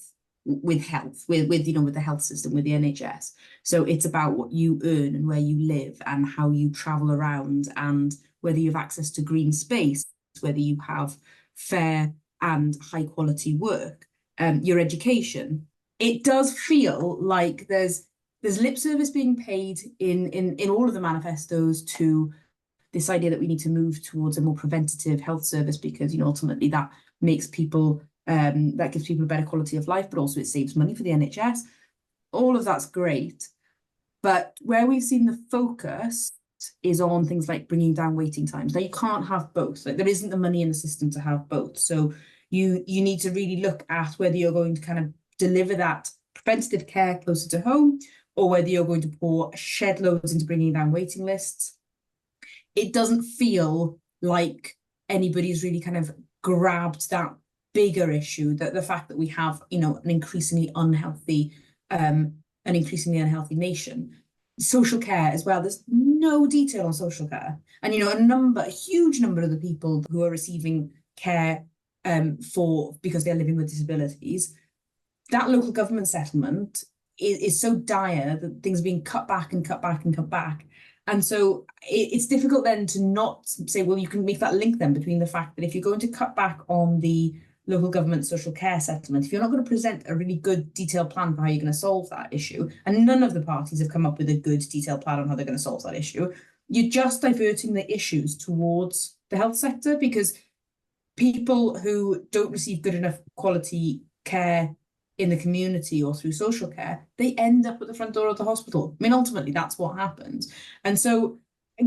with health, with with the health system, with the NHS. So it's about what you earn and where you live and how you travel around, and whether you have access to green space, whether you have fair and high quality work, your education. It does feel like there's lip service being paid in all of the manifestos to this idea that we need to move towards a more preventative health service, because ultimately that makes people that gives people a better quality of life, but also it saves money for the NHS. All of that's great, but where we've seen the focus is on things like bringing down waiting times. Now you can't have both. Like, there isn't the money in the system to have both. So you need to really look at whether you're going to kind of deliver that preventative care closer to home, or whether you're going to pour shed loads into bringing down waiting lists. It doesn't feel like anybody's really kind of grabbed that bigger issue, that the fact that we have, an increasingly unhealthy nation. Social care as well. There's no detail on social care, and a huge number of the people who are receiving care because they're living with disabilities, that local government settlement is so dire that things are being cut back and cut back and cut back. And so it's difficult then to not say, well, you can make that link then between the fact that if you're going to cut back on the local government social care settlement, if you're not going to present a really good detailed plan for how you're going to solve that issue, and none of the parties have come up with a good detailed plan on how they're going to solve that issue, you're just diverting the issues towards the health sector, because people who don't receive good enough quality care in the community or through social care, they end up at the front door of the hospital. I mean, ultimately, that's what happens. And so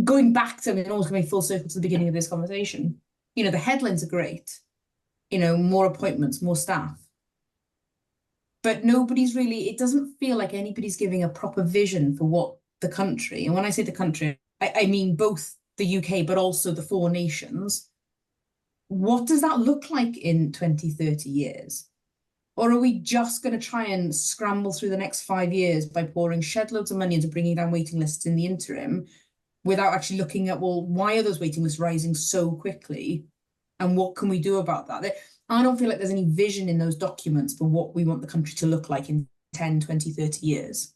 going back to, almost coming full circle to the beginning of this conversation, the headlines are great, more appointments, more staff. But nobody's really, it doesn't feel like anybody's giving a proper vision for what the country, and when I say the country, I mean both the UK, but also the 4 nations. What does that look like in 20, 30 years? Or are we just going to try and scramble through the next 5 years by pouring shed loads of money into bringing down waiting lists in the interim, without actually looking at, well, why are those waiting lists rising so quickly? And what can we do about that? I don't feel like there's any vision in those documents for what we want the country to look like in 10, 20, 30 years.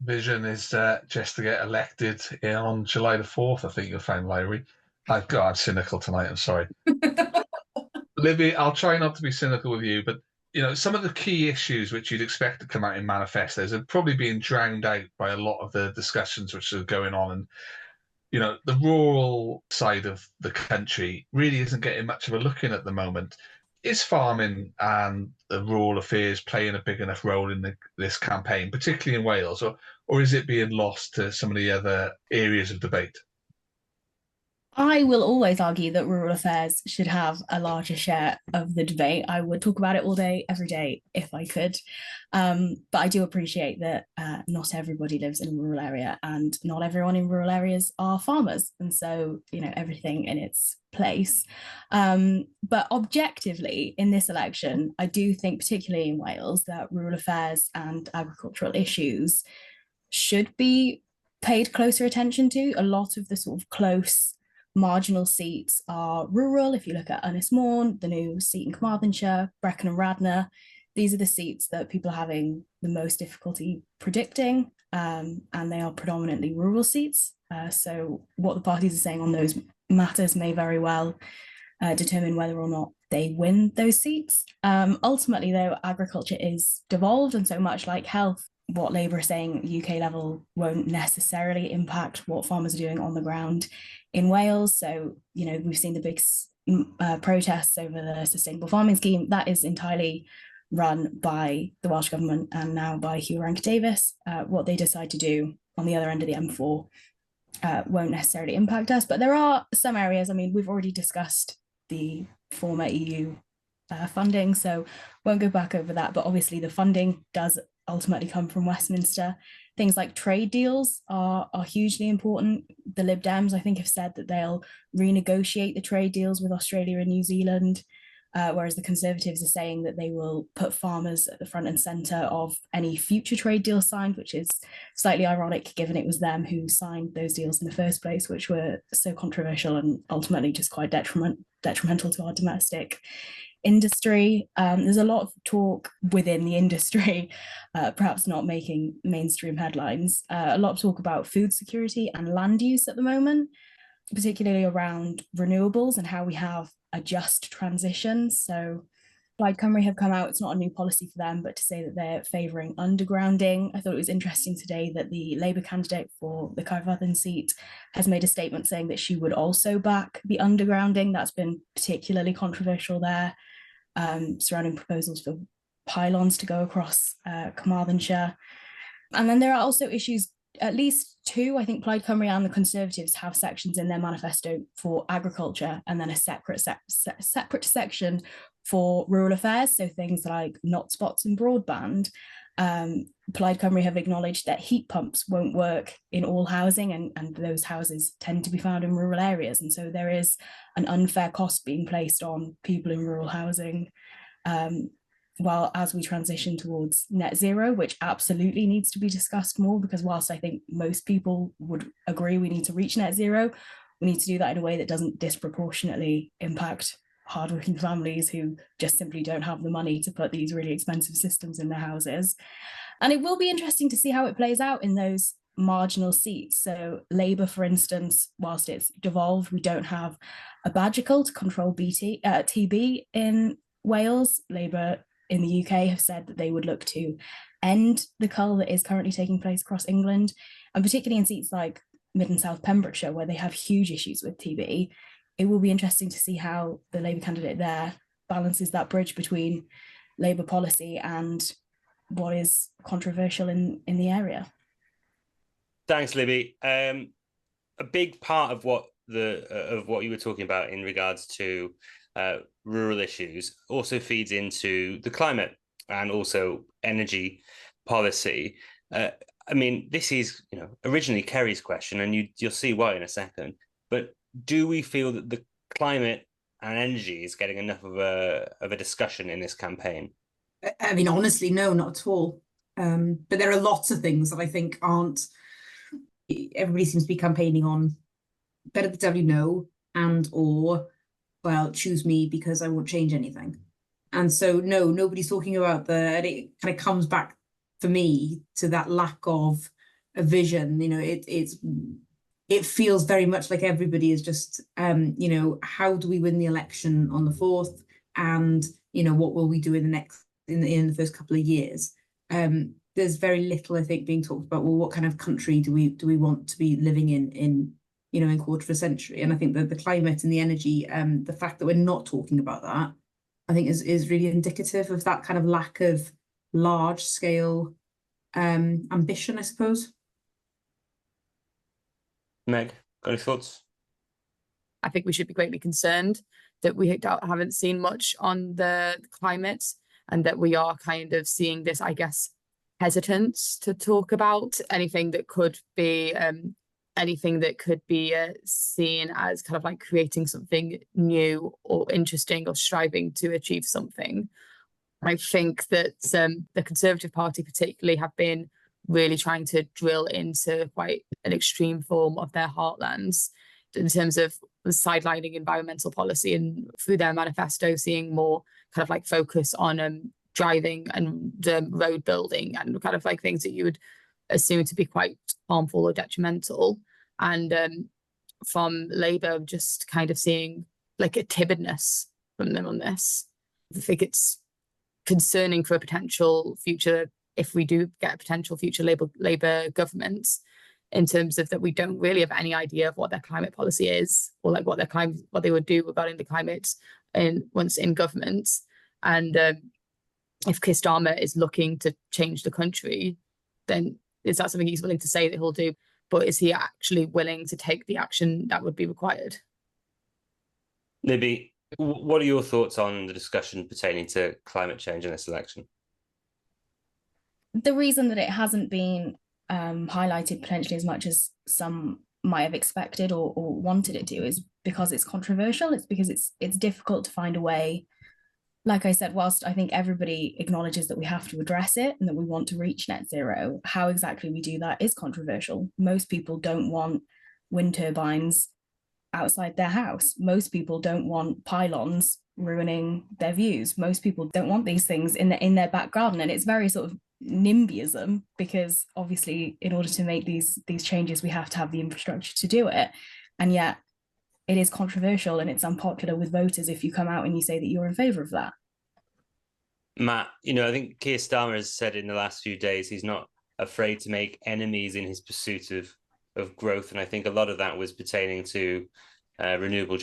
Vision is just to get elected on July the 4th, I think you'll find, Lyrie. I'm cynical tonight, I'm sorry. Libby, I'll try not to be cynical with you, but some of the key issues which you'd expect to come out in manifestos are probably being drowned out by a lot of the discussions which are going on. And the rural side of the country really isn't getting much of a look in at the moment. Is farming and the rural affairs playing a big enough role in this campaign, particularly in Wales, or is it being lost to some of the other areas of debate? I will always argue that rural affairs should have a larger share of the debate. I would talk about it all day, every day, if I could. But I do appreciate that not everybody lives in a rural area, and not everyone in rural areas are farmers. And so, everything in its place. But objectively, in this election, I do think, particularly in Wales, that rural affairs and agricultural issues should be paid closer attention to. A lot of the sort of close marginal seats are rural. If you look at Ynys Môn, the new seat in Carmarthenshire, Brecon and Radnor, these are the seats that people are having the most difficulty predicting, and they are predominantly rural seats. So what the parties are saying on those matters may very well determine whether or not they win those seats. Ultimately, though, agriculture is devolved, and so much like health, what Labour are saying UK level won't necessarily impact what farmers are doing on the ground in Wales. So, we've seen the big protests over the sustainable farming scheme. That is entirely run by the Welsh government and now by Hugh Rank-Davies. What they decide to do on the other end of the M4 won't necessarily impact us. But there are some areas, we've already discussed the former EU funding, so won't go back over that. But obviously the funding does ultimately come from Westminster. Things like trade deals are hugely important. The Lib Dems, I think, have said that they'll renegotiate the trade deals with Australia and New Zealand, whereas the Conservatives are saying that they will put farmers at the front and centre of any future trade deals signed, which is slightly ironic given it was them who signed those deals in the first place, which were so controversial and ultimately just quite detrimental to our domestic industry. There's a lot of talk within the industry, perhaps not making mainstream headlines, a lot of talk about food security and land use at the moment, particularly around renewables and how we have a just transition. So Plaid Cymru have come out, it's not a new policy for them, but to say that they're favouring undergrounding. I thought it was interesting today that the Labour candidate for the Caerphilly seat has made a statement saying that she would also back the undergrounding. That's been particularly controversial there, surrounding proposals for pylons to go across Carmarthenshire. And then there are also issues, at least two, I think Plaid Cymru and the Conservatives have sections in their manifesto for agriculture, and then a separate section for rural affairs, so things like not spots and broadband. Plaid Cymru have acknowledged that heat pumps won't work in all housing, and those houses tend to be found in rural areas, and so there is an unfair cost being placed on people in rural housing. While as we transition towards net zero, which absolutely needs to be discussed more, because whilst I think most people would agree we need to reach net zero, we need to do that in a way that doesn't disproportionately impact hardworking families who just simply don't have the money to put these really expensive systems in their houses. And it will be interesting to see how it plays out in those marginal seats. So Labour, for instance, whilst it's devolved, we don't have a badger to control TB in Wales. Labour in the UK have said that they would look to end the cull that is currently taking place across England, and particularly in seats like Mid and South Pembrokeshire, where they have huge issues with TB. It will be interesting to see how the Labour candidate there balances that bridge between Labour policy and what is controversial in the area. Thanks, Libby. A big part of what you were talking about in regards to rural issues also feeds into the climate and also energy policy. I mean, this is originally Kerry's question, and you'll see why in a second. But do we feel that the climate and energy is getting enough of a discussion in this campaign? I mean, honestly, no, not at all. But there are lots of things that I think aren't. Everybody seems to be campaigning on better the devil you know, and or, well, choose me because I won't change anything. And so, no, nobody's talking about and it kind of comes back for me to that lack of a vision. It feels very much like everybody is just, how do we win the election on the 4th? And, what will we do in the first couple of years? There's very little, I think, being talked about, well, what kind of country do we want to be living in quarter of a century? And I think that the climate and the energy, the fact that we're not talking about that, I think is really indicative of that kind of lack of large scale ambition, I suppose. Meg, got any thoughts? I think we should be greatly concerned that we haven't seen much on the climate, and that we are kind of seeing this, I guess, hesitance to talk about anything that could be seen as kind of like creating something new or interesting or striving to achieve something. I think that the Conservative Party particularly have been really trying to drill into quite an extreme form of their heartlands in terms of sidelining environmental policy, and through their manifesto seeing more kind of like focus on driving and road building and kind of like things that you would assume to be quite harmful or detrimental. And from Labour, just kind of seeing like a timidness from them on this. I think it's concerning for a potential future, if we do get a potential future Labour government, in terms of that we don't really have any idea of what their climate policy is, or like what they would do regarding the climate once in government. And if Keir Starmer is looking to change the country, then is that something he's willing to say that he'll do? But is he actually willing to take the action that would be required? Libby, what are your thoughts on the discussion pertaining to climate change in this election? The reason that it hasn't been highlighted potentially as much as some might have expected or wanted it to is because it's controversial. It's because it's difficult to find a way. Like I said, whilst I think everybody acknowledges that we have to address it and that we want to reach net zero, how exactly we do that is controversial. Most people don't want wind turbines outside their house. Most people don't want pylons ruining their views. Most people don't want these things in their back garden, and it's very sort of NIMBYism, because obviously in order to make these changes we have to have the infrastructure to do it, and yet it is controversial and it's unpopular with voters if you come out and you say that you're in favor of that. Matt, I think Keir Starmer has said in the last few days he's not afraid to make enemies in his pursuit of growth, and I think a lot of that was pertaining to renewable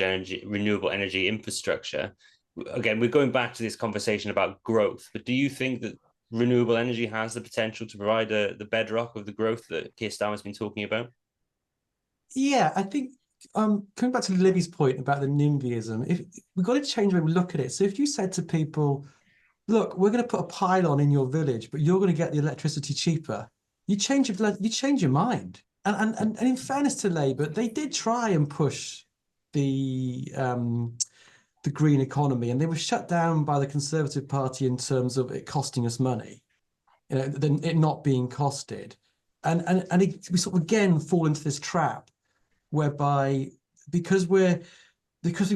energy infrastructure. Again, we're going back to this conversation about growth, but do you think that renewable energy has the potential to provide the bedrock of the growth that Keir Starmer's been talking about? Yeah, I think coming back to Libby's point about the NIMBYism, we've got to change the way we look at it. So if you said to people, look, we're going to put a pylon in your village, but you're going to get the electricity cheaper, you change your mind. And in fairness to Labour, they did try and push the green economy, and they were shut down by the Conservative Party in terms of it costing us money, it not being costed, and we sort of again fall into this trap whereby because we've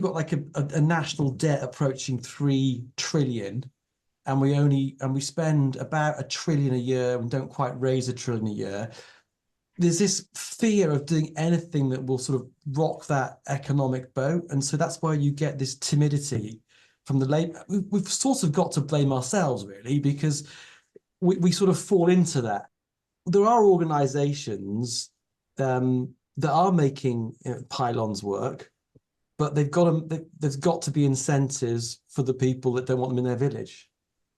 got like a national debt approaching 3 trillion, and we spend about 1 trillion a year and don't quite raise 1 trillion a year. There's this fear of doing anything that will sort of rock that economic boat. And so that's why you get this timidity from the Labour. We've sort of got to blame ourselves, really, because we sort of fall into that. There are organisations that are making pylons work, but there's got to be incentives for the people that don't want them in their village.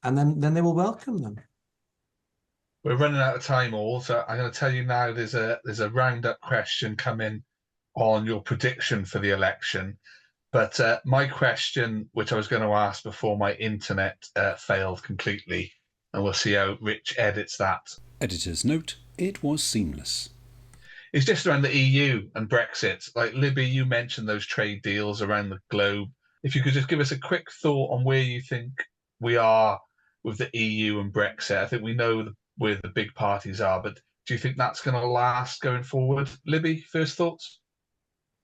And then they will welcome them. We're running out of time, all, so I'm going to tell you now. There's a roundup question coming on your prediction for the election, but my question, which I was going to ask before my internet failed completely, and we'll see how Rich edits that. Editor's note: it was seamless. It's just around the EU and Brexit. Like Libby, you mentioned those trade deals around the globe. If you could just give us a quick thought on where you think we are with the EU and Brexit. I think we know where the big parties are, but do you think that's going to last going forward? Libby, first thoughts?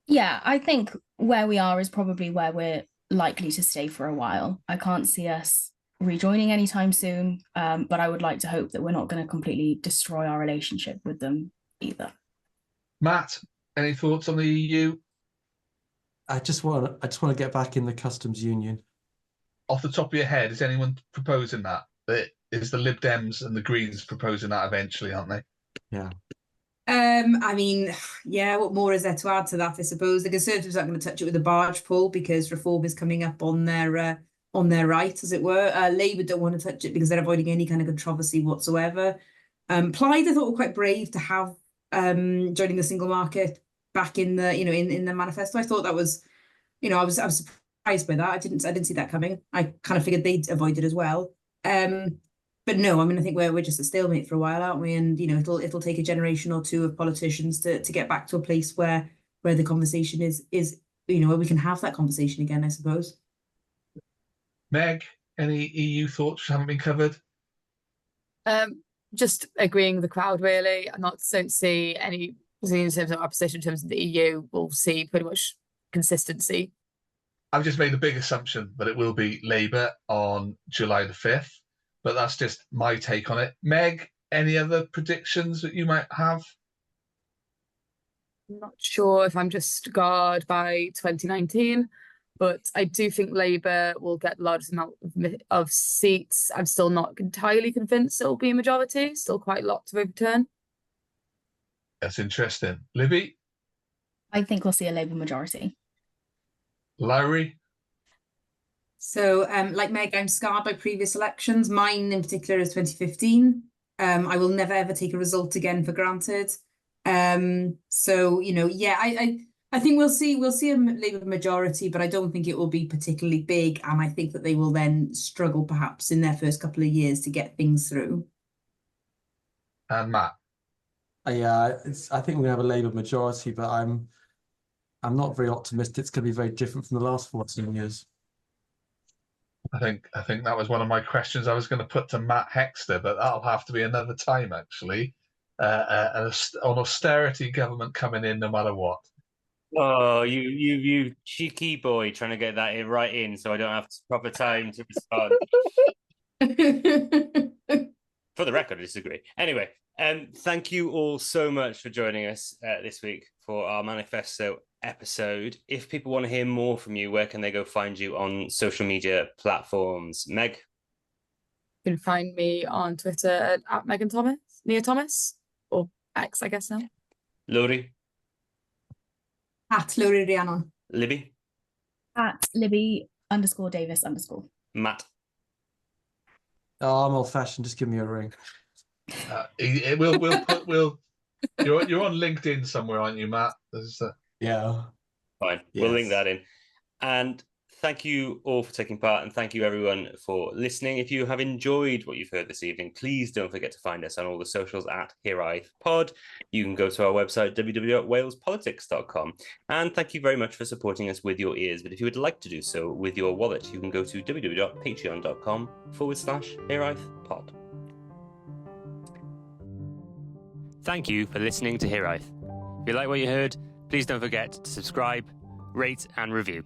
Yeah, I think where we are is probably where we're likely to stay for a while. I can't see us rejoining anytime soon, but I would like to hope that we're not going to completely destroy our relationship with them either. Matt, any thoughts on the EU? I just want to get back in the customs union. Off the top of your head, is anyone proposing that? Is the Lib Dems and the Greens proposing that eventually, aren't they? Yeah. I mean, yeah, what more is there to add to that? I suppose the Conservatives aren't going to touch it with a barge pole because reform is coming up on their right, as it were. Labour don't want to touch it because they're avoiding any kind of controversy whatsoever. Plaid, I thought, were quite brave to have joining the single market back in the in the manifesto. I thought that was, I was surprised by that. I didn't see that coming. I kind of figured they'd avoid it as well. But no, I mean, I think we're just a stalemate for a while, aren't we? And it'll take a generation or two of politicians to get back to a place where the conversation is where we can have that conversation again, I suppose. Meg, any EU thoughts which haven't been covered? Just agreeing with the crowd, really. I don't see any in terms of our position in terms of the EU. We'll see pretty much consistency. I've just made a big assumption that it will be Labour on July the 5th, but that's just my take on it. Meg, any other predictions that you might have? I'm not sure if I'm just scarred by 2019, but I do think Labour will get the largest amount of seats. I'm still not entirely convinced it will be a majority. Still quite a lot to overturn. That's interesting. Libby? I think we'll see a Labour majority. Lowry? So, like Meg, I'm scarred by previous elections. Mine in particular is 2015. I will never ever take a result again for granted. So, yeah, I think we'll see a Labour majority, but I don't think it will be particularly big. And I think that they will then struggle perhaps in their first couple of years to get things through. And Matt? Yeah, I think we have a Labour majority, but I'm not very optimistic. It's going to be very different from the last 14 years. I think that was one of my questions I was going to put to Matt Hexter, but that'll have to be another time, actually. An austerity government coming in no matter what. Oh, you cheeky boy, trying to get that right in, so I don't have proper time to respond. For the record, I disagree. Anyway, thank you all so much for joining us this week for our manifesto episode. If people want to hear more from you, where can they go find you on social media platforms? Meg? You can find me on Twitter at Megan Thomas, Nia Thomas, or X, I guess now. Laurie? At Laurie Rhiannon. Libby? At Libby_Davis_. Matt? Oh, I'm old fashioned. Just give me a ring. You're on LinkedIn somewhere, aren't you, Matt? Yeah. Fine. Yes. We'll link that in. And thank you all for taking part, and thank you everyone for listening. If you have enjoyed what you've heard this evening, please don't forget to find us on all the socials at Here I Pod. You can go to our website, www.walespolitics.com. And thank you very much for supporting us with your ears. But if you would like to do so with your wallet, you can go to www.patreon.com/HereIPod. Thank you for listening to Here I. If you like what you heard, please don't forget to subscribe, rate, and review.